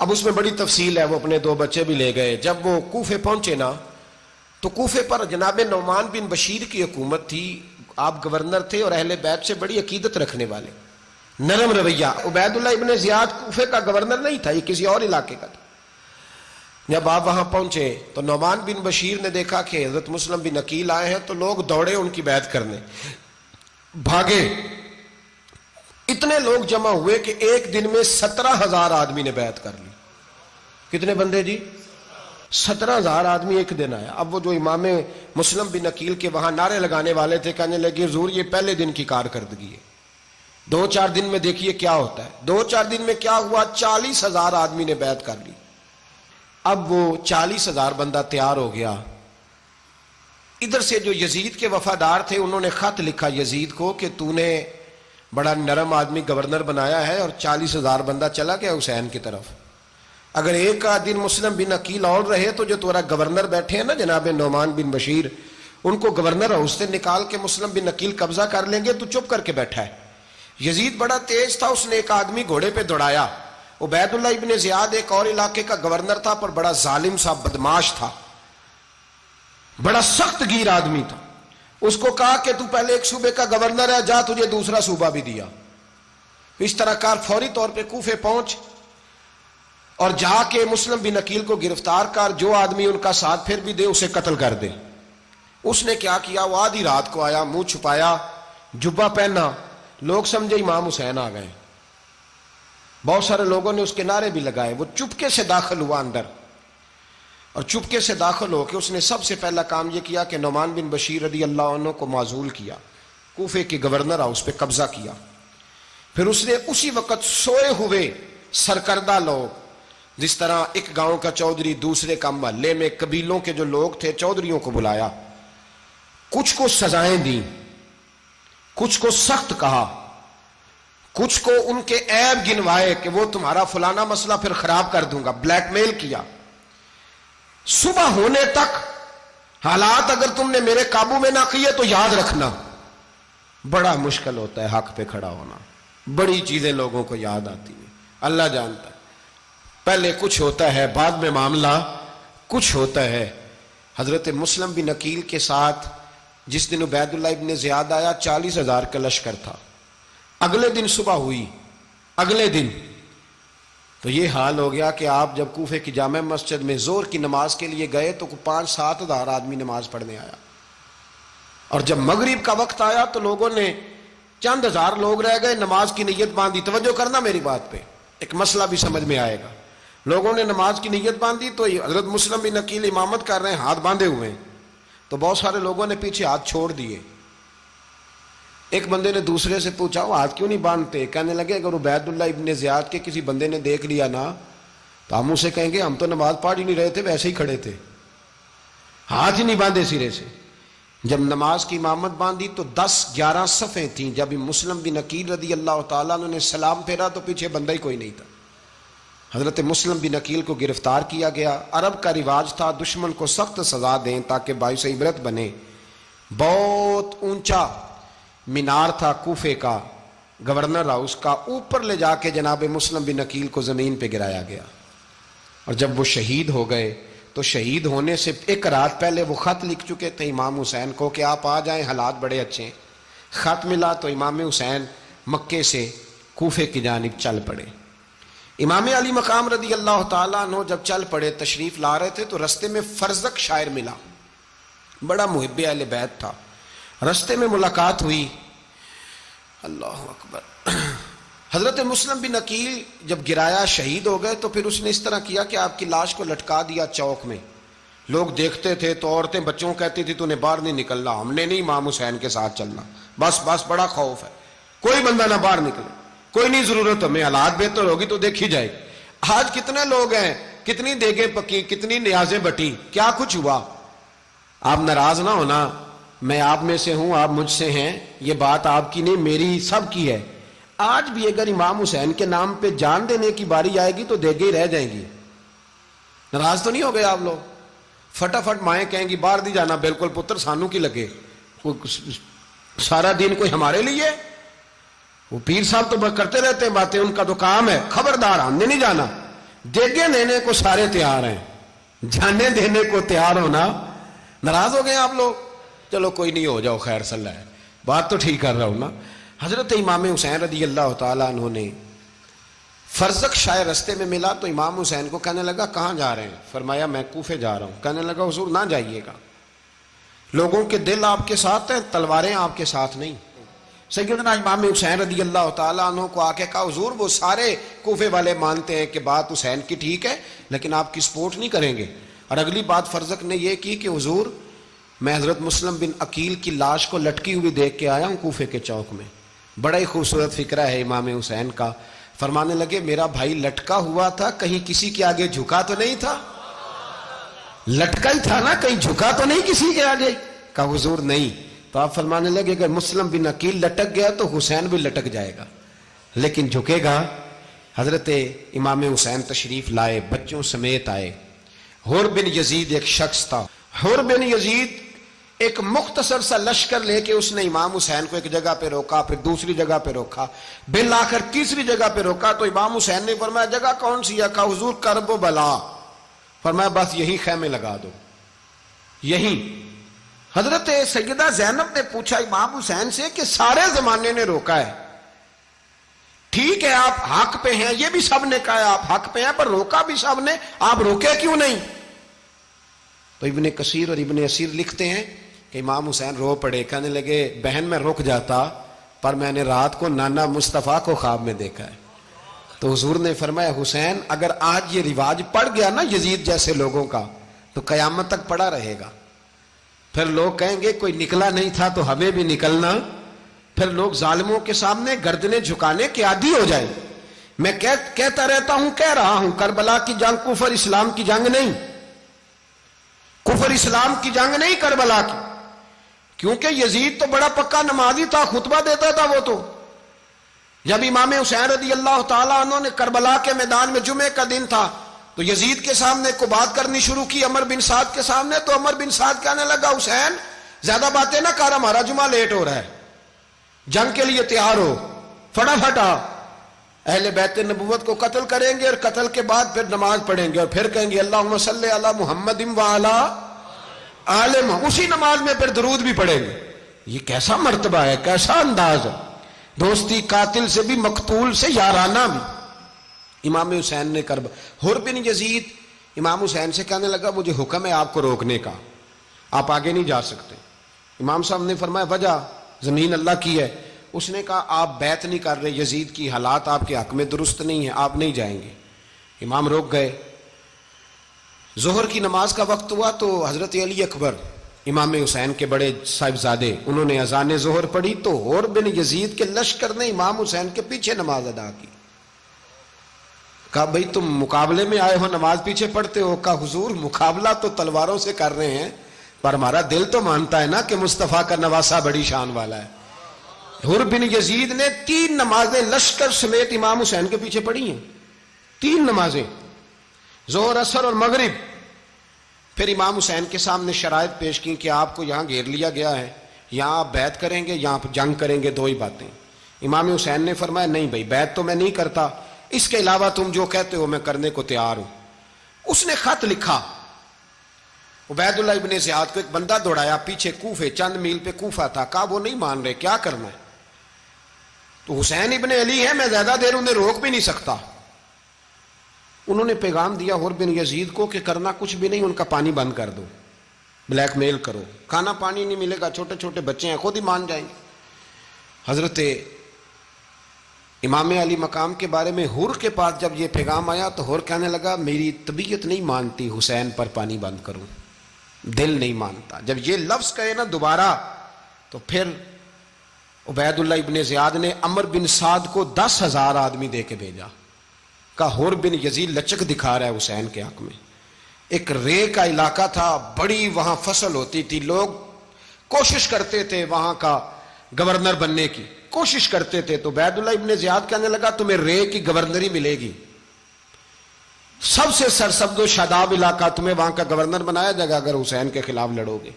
اب اس میں بڑی تفصیل ہے، وہ اپنے 2 بچے بھی لے گئے. جب وہ کوفے پہنچے نا تو کوفے پر جناب نعمان بن بشیر کی حکومت تھی، آپ گورنر تھے اور اہل بیت سے بڑی عقیدت رکھنے والے، نرم رویہ. عبید اللہ ابن زیاد کوفے کا گورنر نہیں تھا، یہ کسی اور علاقے کا تھا. جب آپ وہاں پہنچے تو نعمان بن بشیر نے دیکھا کہ حضرت مسلم بن عقیل آئے ہیں تو لوگ دوڑے ان کی بیعت کرنے، بھاگے. اتنے لوگ جمع ہوئے کہ ایک دن میں 17,000 آدمی نے بیعت کر لی. کتنے بندے جی؟ 17,000 آدمی ایک دن آیا. اب وہ جو امام مسلم بن عقیل کے وہاں نعرے لگانے والے تھے کہنے لگے حضور یہ پہلے دن کی کارکردگی ہے، 2-4 دن میں دیکھیے کیا ہوتا ہے. 2-4 دن میں کیا ہوا؟ 40,000 آدمی نے بیعت کر لی. اب وہ 40,000 بندہ تیار ہو گیا. ادھر سے جو یزید کے وفادار تھے انہوں نے خط لکھا یزید کو کہ تو نے بڑا نرم آدمی گورنر بنایا ہے اور 40,000 بندہ چلا گیا حسین کی طرف. اگر ایک دن مسلم بن عقیل اور رہے تو جو تمہارا گورنر بیٹھے ہیں نا جناب نعمان بن بشیر، ان کو گورنر ہاؤس سے نکال کے مسلم بن عقیل قبضہ کر لیں گے. تو چپ کر کے بیٹھا ہے. یزید بڑا تیز تھا، اس نے ایک آدمی گھوڑے پہ دوڑایا. عبید اللہ ابن زیاد ایک اور علاقے کا گورنر تھا پر بڑا ظالم سا بدماش تھا، بڑا سخت گیر آدمی تھا. اس کو کہا کہ تو پہلے ایک صوبے کا گورنر ہے، جا تجھے دوسرا صوبہ بھی دیا. اس طرح کار فوری طور پہ کوفے پہنچ اور جا کے مسلم بن عقیل کو گرفتار کر، جو آدمی ان کا ساتھ پھر بھی دے اسے قتل کر دے. اس نے کیا کیا؟ وہ آدھی رات کو آیا، منہ چھپایا، جبہ پہنا، لوگ سمجھے امام حسین آ گئے. بہت سارے لوگوں نے اس کے نعرے بھی لگائے. وہ چپکے سے داخل ہوا اندر اور چپکے سے داخل ہو کے اس نے سب سے پہلا کام یہ کیا کہ نعمان بن بشیر رضی اللہ عنہ کو معزول کیا، کوفے کے گورنر ہاؤس پہ قبضہ کیا. پھر اس نے اسی وقت سوئے ہوئے سرکردہ لوگ، جس طرح ایک گاؤں کا چودھری دوسرے کا محلے میں قبیلوں کے جو لوگ تھے چودھریوں کو بلایا، کچھ کو سزائیں دیں، کچھ کو سخت کہا، کچھ کو ان کے عیب گنوائے کہ وہ تمہارا فلانا مسئلہ پھر خراب کر دوں گا، بلیک میل کیا. صبح ہونے تک حالات اگر تم نے میرے قابو میں نہ کیے تو یاد رکھنا بڑا مشکل ہوتا ہے حق پہ کھڑا ہونا. بڑی چیزیں لوگوں کو یاد آتی ہیں، اللہ جانتا ہے. پہلے کچھ ہوتا ہے، بعد میں معاملہ کچھ ہوتا ہے. حضرت مسلم بن عقیل کے ساتھ جس دن عبید اللہ ابن زیاد آیا 40,000 کا لشکر تھا. اگلے دن صبح ہوئی، اگلے دن تو یہ حال ہو گیا کہ آپ جب کوفے کی جامع مسجد میں زور کی نماز کے لیے گئے تو 5-7 ہزار آدمی نماز پڑھنے آیا. اور جب مغرب کا وقت آیا تو لوگوں نے چند ہزار لوگ رہ گئے، نماز کی نیت باندھی. توجہ کرنا میری بات پہ، ایک مسئلہ بھی سمجھ میں آئے گا. لوگوں نے نماز کی نیت باندھی تو حضرت مسلم بن عقیل امامت کر رہے ہیں، ہاتھ باندھے ہوئے ہیں. تو بہت سارے لوگوں نے پیچھے ہاتھ چھوڑ دیے. ایک بندے نے دوسرے سے پوچھا وہ ہاتھ کیوں نہیں باندھتے؟ کہنے لگے اگر عبید اللہ ابن زیاد کے کسی بندے نے دیکھ لیا نا تو ہم اسے کہیں گے ہم تو نماز پڑھ ہی نہیں رہے تھے، ویسے ہی کھڑے تھے، ہاتھ ہی نہیں باندھے سرے سے. جب نماز کی امامت باندھی تو 10-11 صفیں تھیں. جب مسلم بن عقیل رضی اللہ تعالیٰ عنہ نے سلام پھیرا تو پیچھے بندہ ہی کوئی نہیں تھا. حضرت مسلم بن عقیل کو گرفتار کیا گیا. عرب کا رواج تھا دشمن کو سخت سزا دیں تاکہ باعث عبرت بنے. بہت اونچا مینار تھا کوفے کا گورنر ہاؤس کا، اوپر لے جا کے جناب مسلم بن عقیل کو زمین پہ گرایا گیا. اور جب وہ شہید ہو گئے تو شہید ہونے سے ایک رات پہلے وہ خط لکھ چکے تھے امام حسین کو کہ آپ آ جائیں، حالات بڑے اچھے ہیں. خط ملا تو امام حسین مکے سے کوفے کی جانب چل پڑے. امام علی مقام رضی اللہ تعالیٰ عنہ جب چل پڑے تشریف لا رہے تھے تو رستے میں فرزق شاعر ملا، بڑا محب اہل بیت تھا. رستے میں ملاقات ہوئی، اللہ اکبر. حضرت مسلم بن عقیل جب گرایا شہید ہو گئے تو پھر اس نے اس طرح کیا کہ آپ کی لاش کو لٹکا دیا چوک میں. لوگ دیکھتے تھے تو عورتیں بچوں کہتی تھی تو نے باہر نہیں نکلنا، ہم نے نہیں امام حسین کے ساتھ چلنا، بس بڑا خوف ہے، کوئی بندہ نہ باہر نکلے، کوئی نہیں ضرورت ہمیں، حالات بہتر ہوگی تو دیکھی جائے گی. آج کتنے لوگ ہیں، کتنی دیگیں پکی، کتنی نیازیں بٹی، کیا کچھ ہوا. آپ ناراض نہ ہونا، میں آپ میں سے ہوں، آپ مجھ سے ہیں، یہ بات آپ کی نہیں میری سب کی ہے. آج بھی اگر امام حسین کے نام پہ جان دینے کی باری آئے گی تو دیگیں ہی رہ جائیں گی. ناراض تو نہیں ہو گئے آپ لوگ؟ فٹافٹ مائیں کہیں گی باہر دی جانا، بالکل پتر سانو کی لگے، سارا دن کوئی ہمارے لیے. وہ پیر صاحب تو کرتے رہتے ہیں باتیں، ان کا تو کام ہے، خبردار ہم نے نہیں جانا. دیگے دینے کو سارے تیار ہیں، جانے دینے کو تیار ہونا۔ ناراض ہو گئے آپ لوگ؟ چلو کوئی نہیں، ہو جاؤ، خیر صلی اللہ ہے، بات تو ٹھیک کر رہا ہوں نا۔ حضرت امام حسین رضی اللہ تعالیٰ عنہ نے فرزق شاہ رستے میں ملا تو امام حسین کو کہنے لگا کہاں جا رہے ہیں؟ فرمایا میں کوفے جا رہا ہوں۔ کہنے لگا حضور نہ جائیے گا، لوگوں کے دل آپ کے ساتھ ہیں، تلواریں آپ کے ساتھ نہیں۔ سیدنا امام حسین رضی اللہ تعالیٰ عنہ کو آ کے کہا حضور وہ سارے کوفے والے مانتے ہیں کہ بات حسین کی ٹھیک ہے لیکن آپ کی سپورٹ نہیں کریں گے۔ اور اگلی بات فرزق نے یہ کی کہ حضور میں حضرت مسلم بن عقیل کی لاش کو لٹکی ہوئی دیکھ کے آیا ہوں کوفے کے چوک میں، بڑا ہی خوبصورت فکرہ ہے امام حسین کا۔ فرمانے لگے میرا بھائی لٹکا ہوا تھا، کہیں کسی کے آگے جھکا تو نہیں تھا؟ لٹکا ہی تھا نا، کہیں جھکا تو نہیں کسی کے آگے؟ کہا حضور نہیں۔ تو آپ فرمانے لگے اگر مسلم بن عقیل لٹک گیا تو حسین بھی لٹک جائے گا، لیکن جھکے گا۔ حضرت امام حسین تشریف لائے، بچوں سمیت آئے۔ حر بن یزید ایک شخص تھا، حر بن یزید ایک مختصر سا لشکر لے کے اس نے امام حسین کو ایک جگہ پہ روکا، پھر دوسری جگہ پہ روکا، بالآخر تیسری جگہ پہ روکا تو امام حسین نے فرمایا جگہ کون سی ہے؟ کہا حضور کرب و بلا۔ فرمایا بس یہی خیمے لگا دو، یہی۔ حضرت سیدہ زینب نے پوچھا امام حسین سے کہ سارے زمانے نے روکا ہے، ٹھیک ہے آپ حق پہ ہیں، یہ بھی سب نے کہا ہے آپ حق پہ ہیں، پر روکا بھی سب نے، آپ روکے کیوں نہیں؟ تو ابن کثیر اور ابن اسیر لکھتے ہیں کہ امام حسین رو پڑے، کہنے لگے بہن میں رک جاتا پر میں نے رات کو نانا مصطفیٰ کو خواب میں دیکھا ہے۔ تو حضور نے فرمایا حسین اگر آج یہ رواج پڑ گیا نا یزید جیسے لوگوں کا تو قیامت تک پڑا رہے گا، پھر لوگ کہیں گے کوئی نکلا نہیں تھا تو ہمیں بھی نکلنا، پھر لوگ ظالموں کے سامنے گردنیں جھکانے کے عادی ہو جائیں۔ میں کہتا رہتا ہوں، کہہ رہا ہوں، کربلا کی جنگ کفر اسلام کی جنگ نہیں، کفر اسلام کی جنگ نہیں کربلا کی، کیونکہ یزید تو بڑا پکا نمازی تھا، خطبہ دیتا تھا۔ وہ تو جب امام حسین رضی اللہ تعالیٰ عنہ نے کربلا کے میدان میں جمعے کا دن تھا تو یزید کے سامنے کو بات کرنی شروع کی عمر بن سعد کے سامنے، تو عمر بن سعد کہنے لگا حسین زیادہ باتیں نہ کر، ہمارا جمعہ لیٹ ہو رہا ہے، جنگ کے لیے تیار ہو، فٹافٹ آ، اہل بیت نبوت کو قتل کریں گے اور قتل کے بعد پھر نماز پڑھیں گے اور پھر کہیں گے اللہم صلی علی محمد وعلی آل محمد، اسی نماز میں پھر درود بھی پڑھیں گے۔ یہ کیسا مرتبہ ہے، کیسا انداز ہے، دوستی قاتل سے بھی مقتول سے یارانہ بھی۔ امام حسین نے حر بن یزید امام حسین سے کہنے لگا مجھے حکم ہے آپ کو روکنے کا، آپ آگے نہیں جا سکتے۔ امام صاحب نے فرمایا وجہ؟ زمین اللہ کی ہے۔ اس نے کہا آپ بیعت نہیں کر رہے، یزید کی حالات آپ کے حق میں درست نہیں ہیں، آپ نہیں جائیں گے۔ امام روک گئے۔ ظہر کی نماز کا وقت ہوا تو حضرت علی اکبر امام حسین کے بڑے صاحبزادے انہوں نے اذان ظہر پڑھی تو حر بن یزید کے لشکر نے امام حسین کے پیچھے نماز ادا کی۔ کہا بھئی تم مقابلے میں آئے ہو، نماز پیچھے پڑھتے ہو؟ کہا حضور مقابلہ تو تلواروں سے کر رہے ہیں پر ہمارا دل تو مانتا ہے نا کہ مصطفیٰ کا نواسہ بڑی شان والا ہے۔ حر بن یزید نے 3 نمازیں لشکر سمیت امام حسین کے پیچھے پڑھی ہیں، 3 نمازیں، ظہر اثر اور مغرب۔ پھر امام حسین کے سامنے شرائط پیش کی کہ آپ کو یہاں گھیر لیا گیا ہے، یہاں آپ بیعت کریں گے، یہاں جنگ کریں گے، 2 ہی باتیں۔ امام حسین نے فرمایا نہیں بھائی بیعت تو میں نہیں کرتا، اس کے علاوہ تم جو کہتے ہو میں کرنے کو تیار ہوں۔ اس نے خط لکھا، عبید اللہ ابن زیاد کو ایک بندہ دوڑایا پیچھے، کوفے چند میل پہ کوفہ تھا، کہا وہ نہیں مان رہے، کیا کرنا ہے؟ تو حسین ابن علی ہے، میں زیادہ دیر انہیں روک بھی نہیں سکتا۔ انہوں نے پیغام دیا حر بن یزید کو کہ کرنا کچھ بھی نہیں، ان کا پانی بند کر دو، بلیک میل کرو، کھانا پانی نہیں ملے گا، چھوٹے چھوٹے بچے ہیں خود ہی مان جائیں گے۔ حضرت امام علی مقام کے بارے میں حر کے پاس جب یہ پیغام آیا تو حر کہنے لگا میری طبیعت نہیں مانتی حسین پر پانی بند کروں، دل نہیں مانتا۔ جب یہ لفظ کہے نا دوبارہ تو پھر عبید اللہ ابن زیاد نے عمر بن سعد کو 10,000 آدمی دے کے بھیجا، کہا حر بن یزید لچک دکھا رہا ہے حسین کے حق میں۔ ایک رے کا علاقہ تھا، بڑی وہاں فصل ہوتی تھی، لوگ کوشش کرتے تھے وہاں کا گورنر بننے کی، کوشش کرتے تھے۔ تو عبید اللہ ابن زیاد کہنے لگا تمہیں رے کی گورنری ملے گی، سب سے سرسبز و شاداب علاقہ، تمہیں وہاں کا گورنر بنایا جائے گا اگر حسین کے خلاف لڑو گے۔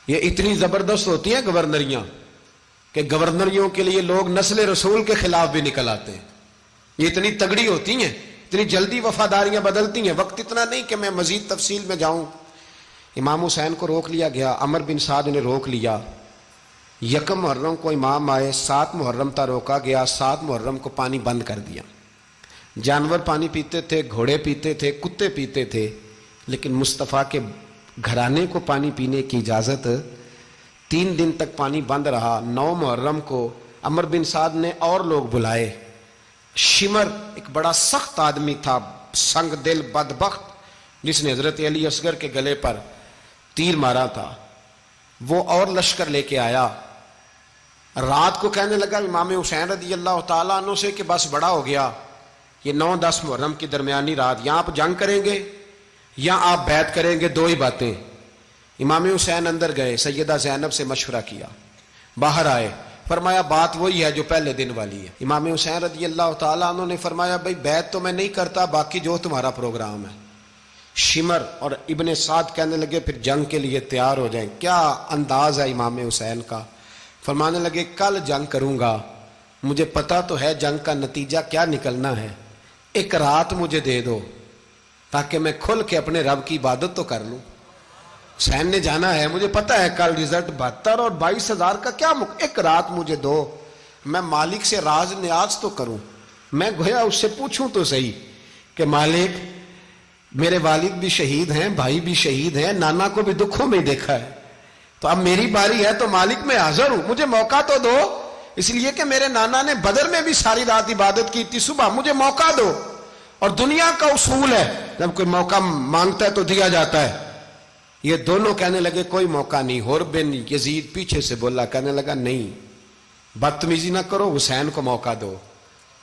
یہ اتنی زبردست ہوتی ہیں گورنریاں کہ گورنریوں کے لیے لوگ نسل رسول کے خلاف بھی نکل آتے ہیں، یہ اتنی تگڑی ہوتی ہیں اتنی جلدی وفاداریاں بدلتی ہیں، وقت اتنا نہیں کہ میں مزید تفصیل میں جاؤں۔ امام حسین کو روک لیا گیا، عمر بن سعد نے روک لیا۔ یکم محرم کو امام آئے، 7 محرم تا روکا گیا، 7 محرم کو پانی بند کر دیا۔ جانور پانی پیتے تھے، گھوڑے پیتے تھے، کتے پیتے تھے، لیکن مصطفیٰ کے گھرانے کو پانی پینے کی اجازت۔ 3 دن تک پانی بند رہا۔ 9 محرم کو عمر بن سعد نے اور لوگ بلائے۔ شمر ایک بڑا سخت آدمی تھا، سنگ دل بدبخت، جس نے حضرت علی اصغر کے گلے پر تیر مارا تھا، وہ اور لشکر لے کے آیا۔ رات کو کہنے لگا امام حسین رضی اللہ تعالیٰ عنہ سے کہ بس بڑا ہو گیا، یہ 9-10 محرم کی درمیانی رات، یہاں آپ جنگ کریں گے یا آپ بیعت کریں گے، 2 ہی باتیں۔ امام حسین اندر گئے، سیدہ زینب سے مشورہ کیا، باہر آئے، فرمایا بات وہی ہے جو پہلے دن والی ہے۔ امام حسین رضی اللہ تعالیٰ عنہ نے فرمایا بھائی بیعت تو میں نہیں کرتا، باقی جو تمہارا پروگرام ہے۔ شمر اور ابن سعد کہنے لگے پھر جنگ کے لیے تیار ہو جائیں۔ کیا انداز ہے امام حسین کا، فرمانے لگے کل جنگ کروں گا، مجھے پتا تو ہے جنگ کا نتیجہ کیا نکلنا ہے، 1 رات مجھے دے دو تاکہ میں کھل کے اپنے رب کی عبادت تو کر لوں۔ حسین نے جانا ہے، مجھے پتا ہے کل رزلٹ 72 اور 22,000 کا کیا 1 رات مجھے دو، میں مالک سے راز نیاز تو کروں، میں گویا اس سے پوچھوں تو صحیح کہ مالک میرے والد بھی شہید ہیں، بھائی بھی شہید ہیں، نانا کو بھی دکھوں میں دیکھا ہے، تو اب میری باری ہے تو مالک میں حاضر ہوں، مجھے موقع تو دو، اس لیے کہ میرے نانا نے بدر میں بھی ساری رات عبادت کی تھی، صبح مجھے موقع دو۔ اور دنیا کا اصول ہے جب کوئی موقع مانگتا ہے تو دیا جاتا ہے۔ یہ دونوں کہنے لگے کوئی موقع نہیں۔ حر بن یزید پیچھے سے بولا، کہنے لگا نہیں، بدتمیزی نہ کرو، حسین کو موقع دو،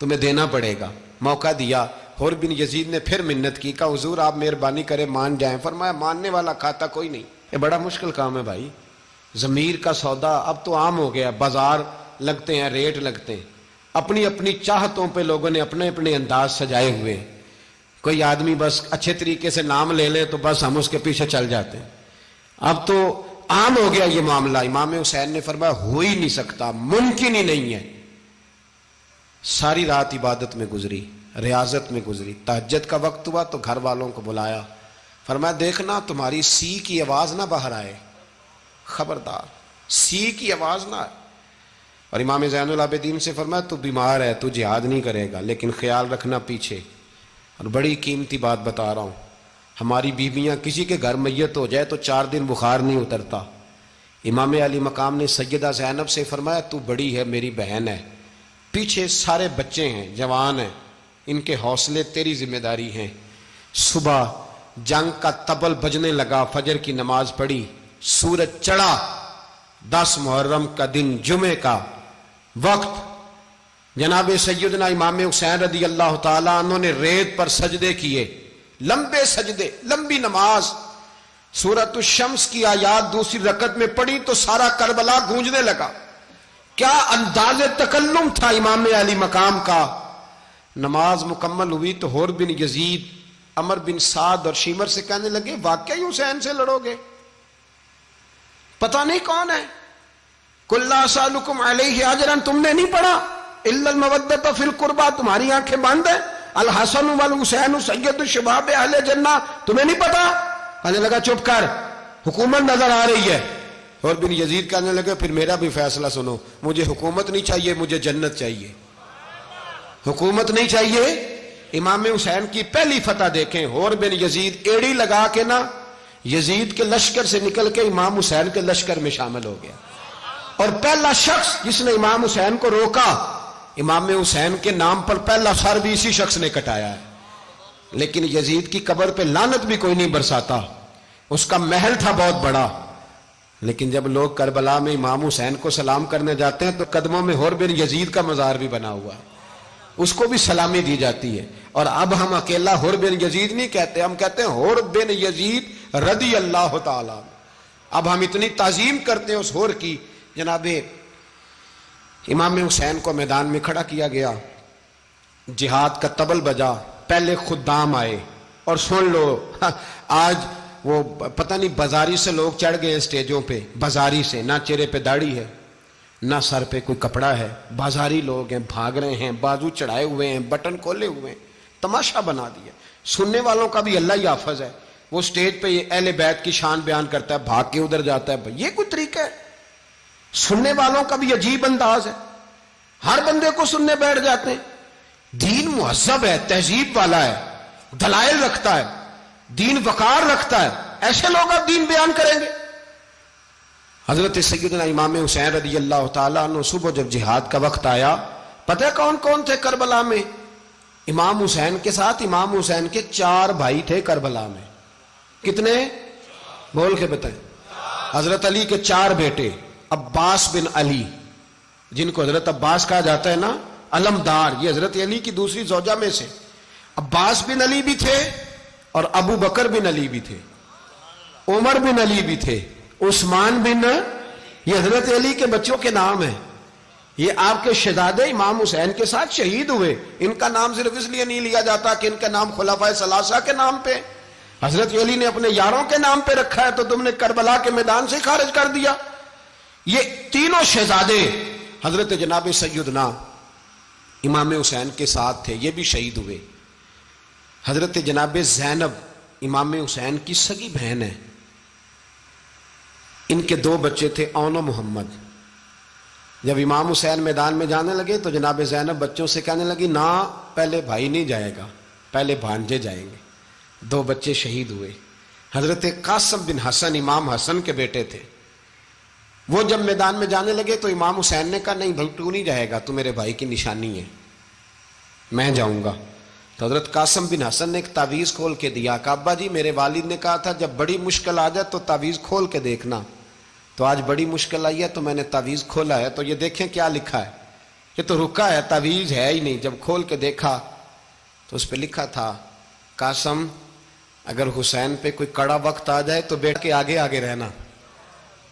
تمہیں دینا پڑے گا۔ موقع دیا۔ حر بن یزید نے پھر منت کی، کہا حضور آپ مہربانی کریں مان جائیں۔ فرمایا ماننے والا کھاتا کوئی نہیں، یہ بڑا مشکل کام ہے بھائی، ضمیر کا سودا اب تو عام ہو گیا، بازار لگتے ہیں، ریٹ لگتے ہیں، اپنی اپنی چاہتوں پہ لوگوں نے اپنے اپنے انداز سجائے ہوئے۔ کوئی آدمی بس اچھے طریقے سے نام لے لے تو بس ہم اس کے پیچھے چل جاتے ہیں، اب تو عام ہو گیا یہ معاملہ۔ امام حسین نے فرمایا ہو ہی نہیں سکتا، ممکن ہی نہیں ہے۔ ساری رات عبادت میں گزری، ریاضت میں گزری، تہجد کا وقت ہوا تو گھر والوں کو بلایا، فرمایا دیکھنا تمہاری سی کی آواز نہ باہر آئے، خبردار سی کی آواز نہ آئے۔ اور امام زین العابدین سے فرمایا تو بیمار ہے، تو جہاد نہیں کرے گا، لیکن خیال رکھنا پیچھے۔ اور بڑی قیمتی بات بتا رہا ہوں، ہماری بیویاں کسی کے گھر میت ہو جائے تو 4 دن بخار نہیں اترتا۔ امام علی مقام نے سیدہ زینب سے فرمایا تو بڑی ہے، میری بہن ہے، پیچھے سارے بچے ہیں، جوان ہیں، ان کے حوصلے تیری ذمہ داری ہیں۔ صبح جنگ کا طبل بجنے لگا، فجر کی نماز پڑھی، سورج چڑھا، 10 محرم کا دن، جمعے کا وقت، جناب سیدنا امام حسین رضی اللہ تعالیٰ عنہ نے ریت پر سجدے کیے، لمبے سجدے، لمبی نماز۔ سورۃ الشمس کی آیات دوسری رکعت میں پڑھی تو سارا کربلا گونجنے لگا۔ کیا انداز تکلم تھا امام علی مقام کا۔ نماز مکمل ہوئی تو حر بن یزید، عمر بن سعد اور شیمر سے کہنے لگے واقعی حسین سے لڑو گے؟ پتہ نہیں کون ہے۔ قل لا اسألکم علیہ اجرا، تم نے نہیں پڑھا، الا المودۃ فی القربى، تمہاری آنکھیں بند ہیں، الحسن والحسین سید الشباب اہل جنہ، تمہیں نہیں پتا؟ کہنے لگا چپ کر، حکومت نظر آ رہی ہے۔ اور بن یزید کہنے لگے پھر میرا بھی فیصلہ سنو، مجھے حکومت نہیں چاہیے، مجھے جنت چاہیے، حکومت نہیں چاہیے۔ امام حسین کی پہلی فتح دیکھیں، اور بن یزید ایڑی لگا کے نا یزید کے لشکر سے نکل کے امام حسین کے لشکر میں شامل ہو گیا، اور پہلا شخص جس نے امام حسین کو روکا، امام حسین کے نام پر پہلا سر بھی اسی شخص نے کٹایا ہے۔ لیکن یزید کی قبر پہ لعنت بھی کوئی نہیں برساتا، اس کا محل تھا بہت بڑا، لیکن جب لوگ کربلا میں امام حسین کو سلام کرنے جاتے ہیں تو قدموں میں حر بن یزید کا مزار بھی بنا ہوا ہے، اس کو بھی سلامی دی جاتی ہے۔ اور اب ہم اکیلا حر بن یزید نہیں کہتے، ہم کہتے ہیں حر بن یزید رضی اللہ تعالیٰ۔ اب ہم اتنی تعظیم کرتے ہیں اس حر کی۔ جناب امام حسین کو میدان میں کھڑا کیا گیا، جہاد کا طبل بجا، پہلے خدام آئے، اور سن لو آج وہ پتہ نہیں بازاری سے لوگ چڑھ گئے اسٹیجوں پہ، بازاری سے، نہ چہرے پہ داڑھی ہے، نہ سر پہ کوئی کپڑا ہے، بازاری لوگ ہیں، بھاگ رہے ہیں، بازو چڑھائے ہوئے ہیں، بٹن کھولے ہوئے ہیں، تماشا بنا دیا. سننے والوں کا بھی اللہ ہی حافظ ہے. وہ سٹیج پہ یہ اہل بیت کی شان بیان کرتا ہے, بھاگ کے ادھر جاتا ہے. یہ کوئی طریقہ ہے؟ سننے والوں کا بھی عجیب انداز ہے, ہر بندے کو سننے بیٹھ جاتے ہیں. دین مہذب ہے, تہذیب والا ہے, دلائل رکھتا ہے, دین وقار رکھتا ہے. ایسے لوگ اب دین بیان کریں گے؟ حضرت سیدنا امام حسین رضی اللہ تعالیٰ عنہ صبح جب جہاد کا وقت آیا, پتہ ہے کون کون تھے کربلا میں؟ امام حسین کے ساتھ امام حسین کے 4 بھائی تھے کربلا میں. کتنے؟ بول کے بتائیں. حضرت علی کے 4 بیٹے, عباس بن علی, جن کو حضرت عباس کہا جاتا ہے نا, علمدار, یہ حضرت علی کی دوسری زوجہ میں سے. عباس بن علی بھی تھے اور ابو بکر بن علی بھی تھے, عمر بن علی بھی تھے, عثمان بن, یہ حضرت علی کے بچوں کے نام ہیں. یہ آپ کے شہزادے امام حسین کے ساتھ شہید ہوئے. ان کا نام صرف اس لیے نہیں لیا جاتا کہ ان کا نام خلفائے ثلاثہ کے نام پہ, حضرت علی نے اپنے یاروں کے نام پہ رکھا ہے, تو تم نے کربلا کے میدان سے خارج کر دیا. یہ تینوں شہزادے حضرت جناب سیدنا امام حسین کے ساتھ تھے, یہ بھی شہید ہوئے. حضرت جناب زینب امام حسین کی سگی بہن ہے, ان کے 2 بچے تھے, اون و محمد. جب امام حسین میدان میں جانے لگے تو جناب زینب بچوں سے کہنے لگی, نہ پہلے بھائی نہیں جائے گا, پہلے بھانجے جائیں گے. 2 بچے شہید ہوئے. حضرت قاسم بن حسن امام حسن کے بیٹے تھے, وہ جب میدان میں جانے لگے تو امام حسین نے کہا, نہیں بھائی تو نہیں جائے گا, تو میرے بھائی کی نشانی ہے, میں جاؤں گا. تو حضرت قاسم بن حسن نے ایک تعویذ کھول کے دیا, کہ ابا جی میرے والد نے کہا تھا جب بڑی مشکل آ جائے تو تعویذ کھول کے دیکھنا. تو آج بڑی مشکل آئی ہے تو میں نے تعویذ کھولا ہے, تو یہ دیکھیں کیا لکھا ہے. یہ تو رکا ہے, تعویذ ہے ہی نہیں. جب کھول کے دیکھا تو اس پہ لکھا تھا, قاسم اگر حسین پہ کوئی کڑا وقت آ جائے تو بیٹھ کے آگے آگے رہنا,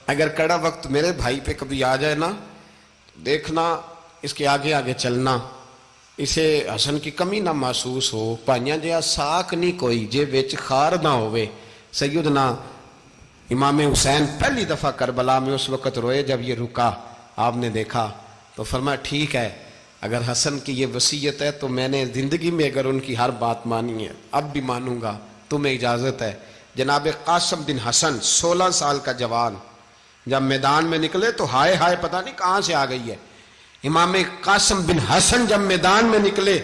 اگر کڑا وقت میرے بھائی پہ کبھی آ جائے نا, دیکھنا اس کے آگے آگے چلنا, اسے حسن کی کمی نہ محسوس ہو. پائیاں جہاں ساک نہیں کوئی جے وچ خار نہ ہوئے. سیدنا امام حسین پہلی دفعہ کربلا میں اس وقت روئے جب یہ رکا. آپ نے دیکھا تو فرمایا, ٹھیک ہے, اگر حسن کی یہ وصیت ہے تو میں نے زندگی میں اگر ان کی ہر بات مانی ہے, اب بھی مانوں گا, تمہیں اجازت ہے. جناب قاسم بن حسن 16 سال کا جوان جب میدان میں نکلے تو ہائے ہائے پتہ نہیں کہاں سے آ گئی ہے. امام قاسم بن حسن جب میدان میں نکلے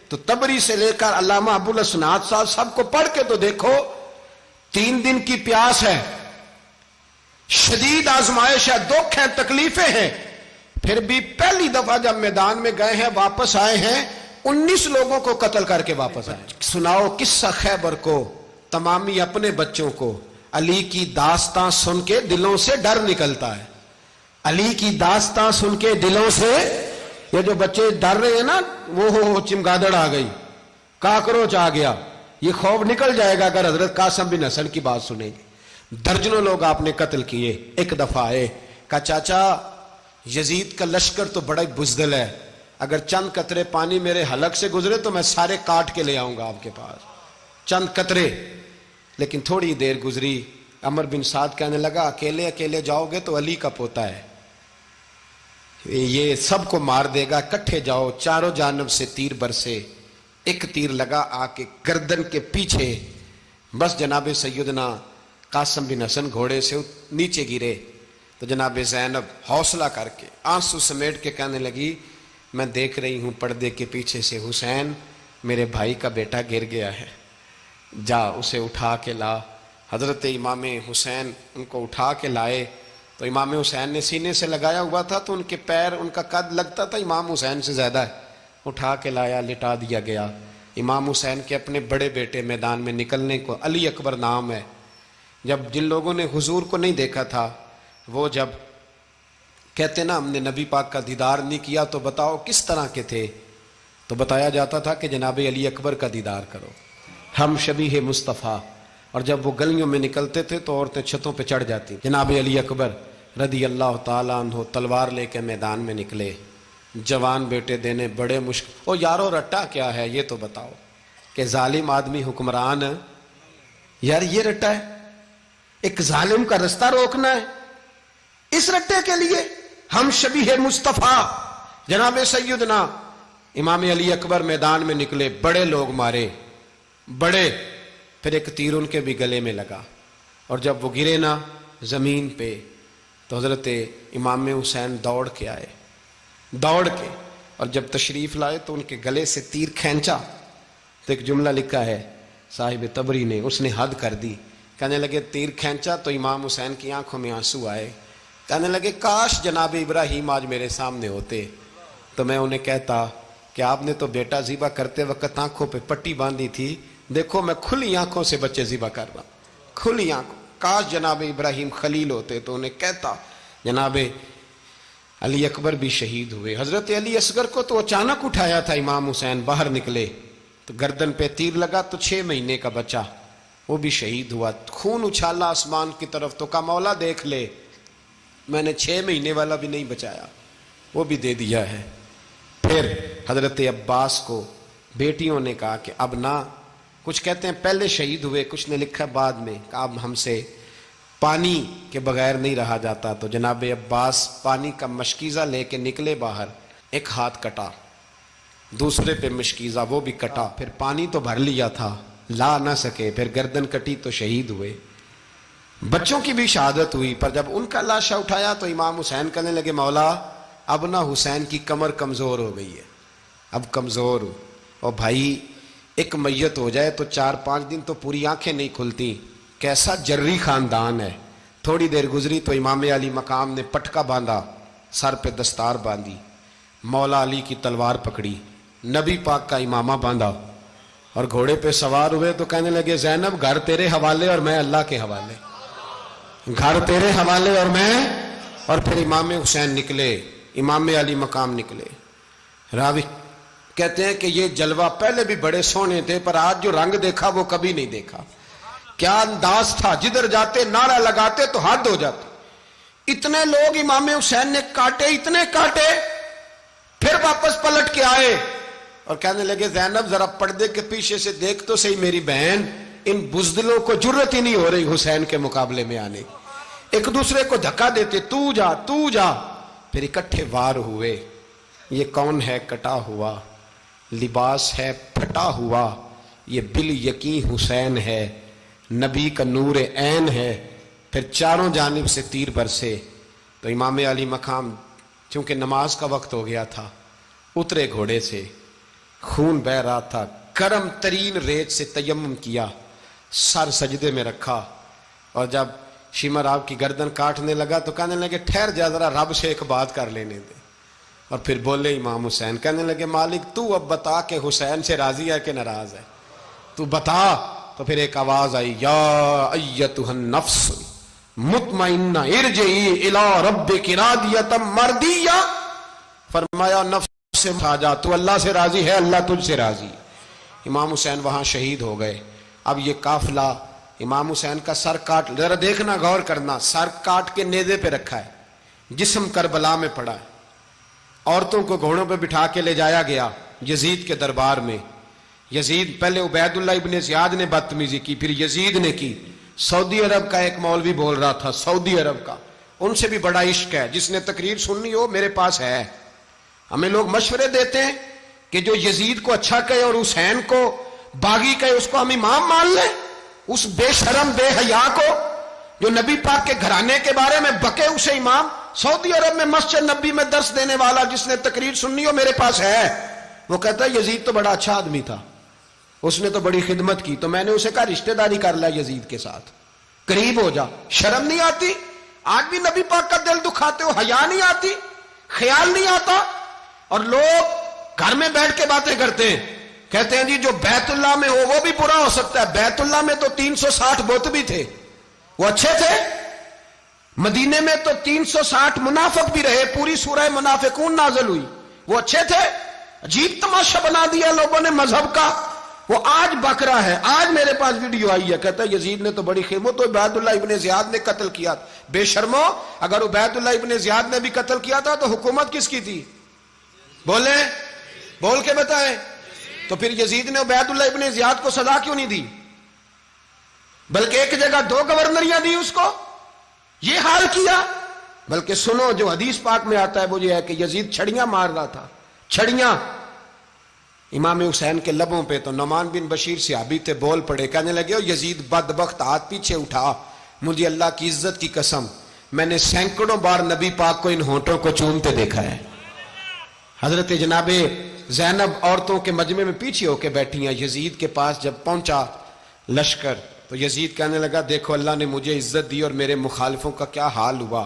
تو تبری سے لے کر علامہ ابو الاسناد صاحب سب کو پڑھ کے تو دیکھو, 3 دن کی پیاس ہے, شدید آزمائش ہے, دکھ ہے, تکلیفیں ہیں, پھر بھی پہلی دفعہ جب میدان میں گئے ہیں واپس آئے ہیں, 19 لوگوں کو قتل کر کے واپس آئے. سناؤ قصہ خیبر کو, تمامی اپنے بچوں کو. علی کی داستان سن کے دلوں سے ڈر نکلتا ہے, علی کی داستان سن کے دلوں سے. یہ جو بچے ڈر رہے ہیں نا, وہ چمگادڑ آ گئی, کاکروچ آ گیا, یہ خوف نکل جائے گا اگر حضرت قاسم بن حسن کی بات سنیں گے. درجنوں لوگ آپ نے قتل کیے. ایک دفعہ آئے, کہا چاچا یزید کا لشکر تو بڑا بزدل ہے, اگر چند قطرے پانی میرے حلق سے گزرے تو میں سارے کاٹ کے لے آؤں گا آپ کے پاس, چند قطرے. لیکن تھوڑی دیر گزری, عمر بن سعد کہنے لگا, اکیلے اکیلے جاؤ گے تو علی کا پوتا ہے, یہ سب کو مار دے گا, کٹھے جاؤ. چاروں جانب سے تیر برسے, ایک تیر لگا آ کے گردن کے پیچھے, بس جناب سیدنا قاسم بن حسن گھوڑے سے نیچے گرے. تو جناب زینب حوصلہ کر کے آنسو سمیٹ کے کہنے لگی, میں دیکھ رہی ہوں پردے کے پیچھے سے حسین, میرے بھائی کا بیٹا گر گیا ہے, جا اسے اٹھا کے لا. حضرت امام حسین ان کو اٹھا کے لائے. تو امام حسین نے سینے سے لگایا ہوا تھا تو ان کے پیر, ان کا قد لگتا تھا امام حسین سے زیادہ ہے. اٹھا کے لایا, لٹا دیا گیا. امام حسین کے اپنے بڑے بیٹے میدان میں نکلنے کو, علی اکبر نام ہے, جب جن لوگوں نے حضور کو نہیں دیکھا تھا وہ جب کہتے نا ہم نے نبی پاک کا دیدار نہیں کیا تو بتاؤ کس طرح کے تھے, تو بتایا جاتا تھا کہ جناب علی اکبر کا دیدار کرو, ہم شبیہ مصطفیٰ. اور جب وہ گلیوں میں نکلتے تھے تو عورتیں چھتوں پہ چڑھ جاتی. جناب علی اکبر رضی اللہ تعالیٰ عنہ تلوار لے کے میدان میں نکلے, جوان بیٹے دینے بڑے مشکل. او یارو رٹا کیا ہے یہ تو بتاؤ, کہ ظالم آدمی حکمران, یار یہ رٹا ہے, ایک ظالم کا رستہ روکنا ہے, اس رٹے کے لیے ہم شبیہ مصطفیٰ جناب سیدنا امام علی اکبر میدان میں نکلے، بڑے لوگ مارے، بڑے، پھر ایک تیر ان کے بھی گلے میں لگا، اور جب وہ گرے نا زمین پہ تو حضرت امام حسین دوڑ کے آئے، دوڑ کے، اور جب تشریف لائے تو ان کے گلے سے تیر کھینچا تو ایک جملہ لکھا ہے صاحب تبری نے، اس نے حد کر دی، کہنے لگے تیر کھینچا تو امام حسین کی آنکھوں میں آنسو آئے، کہنے لگے کاش جناب ابراہیم آج میرے سامنے ہوتے تو میں انہیں کہتا کہ آپ نے تو بیٹا ذبح کرتے وقت آنکھوں پہ پٹی باندھی تھی، دیکھو میں کھلی آنکھوں سے بچے ذبح کر رہا ہوں، کھلی آنکھوں، کاش جناب ابراہیم خلیل ہوتے تو انہیں کہتا۔ جناب علی اکبر بھی شہید ہوئے۔ حضرت علی اصغر کو تو اچانک اٹھایا تھا امام حسین، باہر نکلے تو گردن پہ تیر لگا تو 6 مہینے کا بچہ وہ بھی شہید ہوا، خون اچھالا آسمان کی طرف تو کہا مولا دیکھ لے، میں نے 6 مہینے والا بھی نہیں بچایا، وہ بھی دے دیا ہے۔ پھر حضرت عباس کو بیٹیوں نے کہا کہ اب نہ، کچھ کہتے ہیں پہلے شہید ہوئے، کچھ نے لکھا بعد میں، کہ اب ہم سے پانی کے بغیر نہیں رہا جاتا، تو جناب عباس پانی کا مشکیزہ لے کے نکلے باہر، ایک ہاتھ کٹا، دوسرے پہ مشکیزہ وہ بھی کٹا، پھر پانی تو بھر لیا تھا لا نہ سکے، پھر گردن کٹی تو شہید ہوئے۔ بچوں کی بھی شہادت ہوئی، پر جب ان کا لاشا اٹھایا تو امام حسین کہنے لگے مولا اب نہ حسین کی کمر کمزور ہو گئی ہے، اب کمزور ہو، اور بھائی ایک میت ہو جائے تو 4-5 دن تو پوری آنکھیں نہیں کھلتی، کیسا جری خاندان ہے۔ تھوڑی دیر گزری تو امام علی مقام نے پٹکا باندھا، سر پہ دستار باندھی، مولا علی کی تلوار پکڑی، نبی پاک کا امامہ باندھا اور گھوڑے پہ سوار ہوئے تو کہنے لگے زینب گھر تیرے حوالے اور میں اللہ کے حوالے، گھر تیرے حوالے اور میں، اور پھر امام حسین نکلے، امام علی مقام نکلے۔ راوی کہتے ہیں کہ یہ جلوہ پہلے بھی بڑے سونے تھے، پر آج جو رنگ دیکھا وہ کبھی نہیں دیکھا، کیا انداز تھا، جدھر جاتے نعرہ لگاتے تو حد ہو جاتے۔ اتنے لوگ امام حسین نے کاٹے، اتنے کاٹے، پھر واپس پلٹ کے آئے اور کہنے لگے زینب ذرا پردے کے پیچھے سے دیکھ تو صحیح میری بہن، ان بزدلوں کو جرت ہی نہیں ہو رہی حسین کے مقابلے میں آنے، ایک دوسرے کو دھکا دیتے، تو جا تو جا، پھر اکٹھے وار ہوئے۔ یہ کون ہے کٹا ہوا، لباس ہے پھٹا ہوا، یہ بال یقین حسین ہے، نبی کا نور عین ہے۔ پھر چاروں جانب سے تیر برسے تو امام علی مقام چونکہ نماز کا وقت ہو گیا تھا، اترے گھوڑے سے، خون بہ رہا تھا، گرم ترین ریت سے تیمم کیا، سر سجدے میں رکھا، اور جب شمر آپ کی گردن کاٹنے لگا تو کہنے لگے ٹھہر جا ذرا رب سے ایک بات کر لینے دے، اور پھر بولے امام حسین، کہنے لگے مالک تو اب بتا کہ حسین سے راضی ہے کہ ناراض ہے، تو بتا۔ تو پھر ایک آواز آئی، یا ایتھا النفس مطمئنہ ارجعی الی ربک راضیۃ مرضیہ، فرمایا نفس سے اٹھا جا، تو اللہ سے راضی ہے، اللہ تجھ سے راضی۔ امام حسین وہاں شہید ہو گئے۔ اب یہ قافلہ امام حسین کا سر کاٹ، ذرا دیکھنا غور کرنا، سر کاٹ کے نیزے پہ رکھا ہے، جسم کربلا میں پڑا ہے، عورتوں کو گھوڑوں پہ بٹھا کے لے جایا گیا یزید کے دربار میں۔ یزید پہلے عبید اللہ ابن زیاد نے بدتمیزی کی، پھر یزید نے کی۔ سعودی عرب کا ایک مولوی بول رہا تھا، سعودی عرب کا، ان سے بھی بڑا عشق ہے، جس نے تقریر سننی ہو میرے پاس ہے۔ ہمیں لوگ مشورے دیتے ہیں کہ جو یزید کو اچھا کہے اور حسین کو باغی کہے اس کو ہم امام مان لیں، اس بے شرم بے حیا کو جو نبی پاک کے گھرانے کے بارے میں بکے اسے امام۔ سعودی عرب میں مسجد نبی میں درس دینے والا جس نے تقریر سننی ہو میرے پاس ہے، وہ کہتا ہے یزید تو بڑا اچھا آدمی تھا، اس نے تو بڑی خدمت کی، تو میں نے اسے کہا رشتہ داری کر لیا یزید کے ساتھ، قریب ہو جا۔ شرم نہیں آتی؟ آج بھی نبی پاک کا دل دکھاتے ہو، حیا نہیں آتی، خیال نہیں آتا؟ اور لوگ گھر میں بیٹھ کے باتیں کرتے ہیں، کہتے ہیں جی جو بیت اللہ میں ہو وہ بھی برا ہو سکتا ہے۔ بیت اللہ میں تو 360 بت بھی تھے، وہ اچھے تھے۔ مدینے میں تو 360 منافق بھی رہے، پوری سورہ منافقون نازل ہوئی، وہ اچھے تھے۔ عجیب تماشا بنا دیا لوگوں نے مذہب کا۔ وہ آج بک رہا ہے، آج میرے پاس ویڈیو آئی ہے، کہتا ہے یزید نے تو بڑی خدمت، تو عبید اللہ ابن زیاد نے قتل کیا۔ بے شرمو، اگر عبید اللہ ابن زیاد نے بھی قتل کیا تھا تو حکومت کس کی تھی؟ بولیں، بول کے بتائیں۔ تو پھر یزید نے عبید اللہ ابن زیاد کو سزا کیوں نہیں دی، بلکہ ایک جگہ 2 گورنریاں دی اس کو، یہ حال کیا؟ بلکہ سنو جو حدیث پاک میں آتا ہے وہ یہ ہے کہ یزید چھڑیاں مار رہا تھا، چھڑیاں، امام حسین کے لبوں پہ تو نعمان بن بشیر صحابی تھے، بول پڑے، کہنے لگے او یزید بدبخت، ہاتھ پیچھے اٹھا، مجھے اللہ کی عزت کی قسم میں نے سینکڑوں بار نبی پاک کو ان ہونٹوں کو چومتے دیکھا ہے۔ حضرت جناب زینب عورتوں کے مجمع میں پیچھے ہو کے بیٹھی ہیں، یزید کے پاس جب پہنچا لشکر تو یزید کہنے لگا دیکھو اللہ نے مجھے عزت دی اور میرے مخالفوں کا کیا حال ہوا،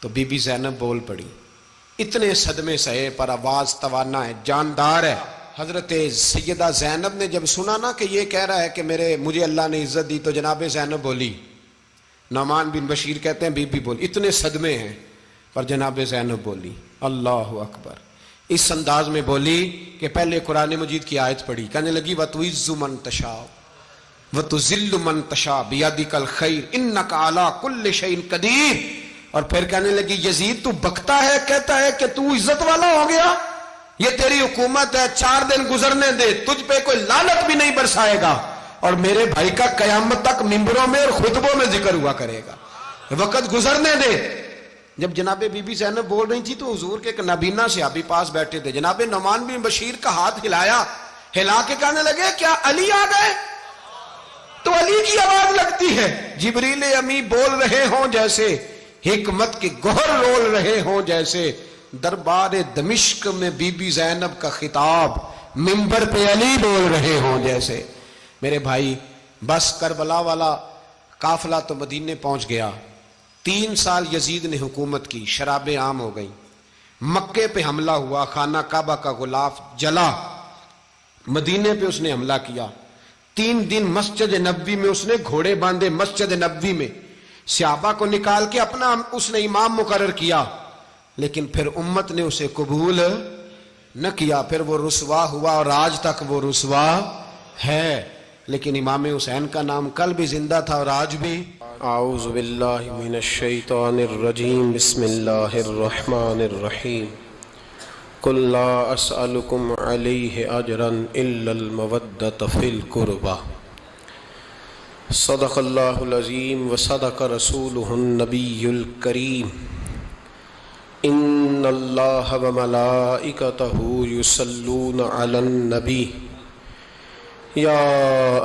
تو بی بی زینب بول پڑی، اتنے صدمے سہے پر آواز توانا ہے، جاندار ہے۔ حضرت سیدہ زینب نے جب سنا نا کہ یہ کہہ رہا ہے کہ مجھے اللہ نے عزت دی، تو جناب زینب بولی، نعمان بن بشیر کہتے ہیں بی بی بولی، اتنے صدمے ہیں پر جناب زینب بولی اللہ اکبر، اس انداز میں بولی کہ پہلے قرآن مجید کی آیت پڑھی، کہنے لگی وَتُعِزُّ مَن تَشَاءُ وَتُذِلُّ مَن تَشَاءُ بِيَدِكَ الْخَيْرُ إِنَّكَ عَلَىٰ كُلِّ شَيْءٍ قَدِيرٌ۔ اور پھر کہنے لگی یزید تو بکتا ہے، کہتا ہے کہ تو عزت والا ہو گیا، یہ تیری حکومت ہے، 4 دن گزرنے دے، تجھ پہ کوئی لعنت بھی نہیں برسائے گا، اور میرے بھائی کا قیامت تک ممبروں میں اور خطبوں میں ذکر ہوا کرے گا، وقت گزرنے دے۔ جب جناب بی بی زینب بول رہی تھی تو حضور کے ایک نابینا صحابی پاس بیٹھے تھے، جناب نعمان بن بشیر کا ہاتھ ہلایا، ہلا کے کہنے لگے کیا علی آ گئے؟ تو علی کی آواز لگتی ہے، جبریل امی بول رہے ہوں جیسے، حکمت کے گوہر رول رہے ہوں جیسے، دربار دمشق میں بی بی زینب کا خطاب، منبر پہ علی بول رہے ہوں جیسے۔ میرے بھائی بس کربلا والا قافلہ تو مدینے پہنچ گیا، 3 سال یزید نے حکومت کی، شرابیں عام ہو گئیں، مکے پہ حملہ ہوا، خانہ کعبہ کا غلاف جلا، مدینے پہ اس نے حملہ کیا، 3 دن مسجد نبوی میں اس نے گھوڑے باندھے، مسجد نبوی میں صحابہ کو نکال کے اپنا اس نے امام مقرر کیا، لیکن پھر امت نے اسے قبول نہ کیا، پھر وہ رسوا ہوا اور آج تک وہ رسوا ہے، لیکن امام حسین کا نام کل بھی زندہ تھا اور آج بھی۔ اعوذ باللہ من الشیطان الرجیم، بسم اللہ الرحمن الرحیم، قل لا اسألکم علیہ اجرا الا المودۃ فی القربى، صدق اللہ العظیم وصدق رسولہ النبی الکریم، ان اللہ وملائکتہ یصلون علی النبی یا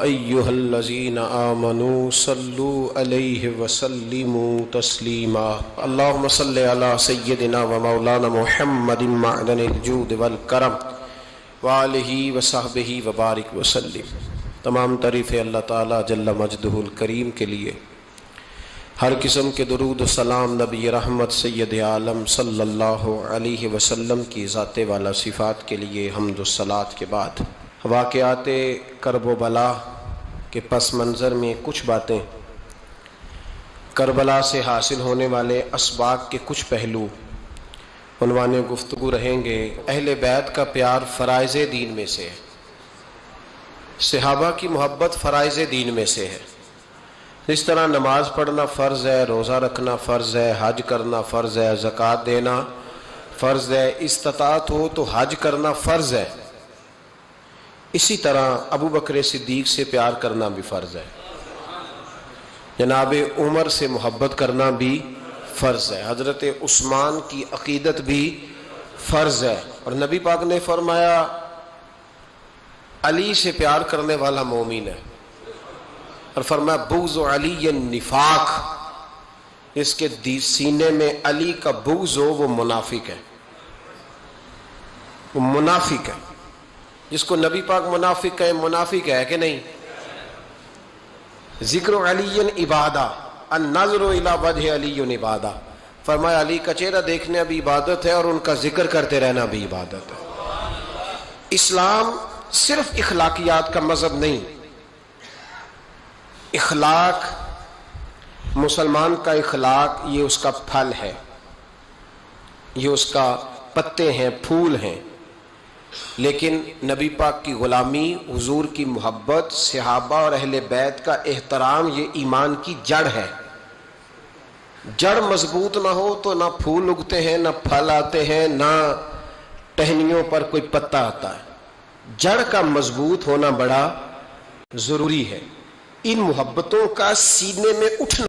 ایہا الذین آمنوا صلوا علیہ وسلموا تسلیما، اللہم صل علی سیدنا و مولانا محمد معدن الجود والکرم وآلہ وصحبہ وبارک وسلم۔ تمام تعریفیں اللہ تعالیٰ جل مجدہ الکریم کے لیے، ہر قسم کے درود و سلام نبی رحمت سید عالم صلی اللہ علیہ وسلم کی ذات والا صفات کے لیے حمد و صلات کے بعد، واقعات کرب و بلا کے پس منظر میں کچھ باتیں، کربلا سے حاصل ہونے والے اسباق کے کچھ پہلو، عنوان گفتگو رہیں گے اہل بیت کا پیار فرائض دین میں سے ہے، صحابہ کی محبت فرائض دین میں سے ہے، جس طرح نماز پڑھنا فرض ہے، روزہ رکھنا فرض ہے، حج کرنا فرض ہے، زکوٰۃ دینا فرض ہے، استطاعت ہو تو حج کرنا فرض ہے، اسی طرح ابو بکر صدیق سے پیار کرنا بھی فرض ہے، جناب عمر سے محبت کرنا بھی فرض ہے، حضرت عثمان کی عقیدت بھی فرض ہے، اور نبی پاک نے فرمایا علی سے پیار کرنے والا مومن ہے، اور فرمایا بغض علی نفاق، اس کے سینے میں علی کا بغض ہو وہ منافق ہے، وہ منافق ہے، جس کو نبی پاک منافق کہے منافق ہے کہ نہیں؟ ذکر علی عبادہ، النظر الی وجہ علی عبادہ، فرمایا علی کا چہرہ دیکھنا بھی عبادت ہے اور ان کا ذکر کرتے رہنا بھی عبادت ہے۔ اسلام صرف اخلاقیات کا مذہب نہیں، اخلاق، مسلمان کا اخلاق یہ اس کا پھل ہے، یہ اس کا پتے ہیں، پھول ہیں، لیکن نبی پاک کی غلامی، حضور کی محبت، صحابہ اور اہل بیت کا احترام یہ ایمان کی جڑ ہے۔ جڑ مضبوط نہ ہو تو نہ پھول اگتے ہیں، نہ پھل آتے ہیں، نہ ٹہنیوں پر کوئی پتا آتا ہے۔ جڑ کا مضبوط ہونا بڑا ضروری ہے، ان محبتوں کا سینے میں اٹھنا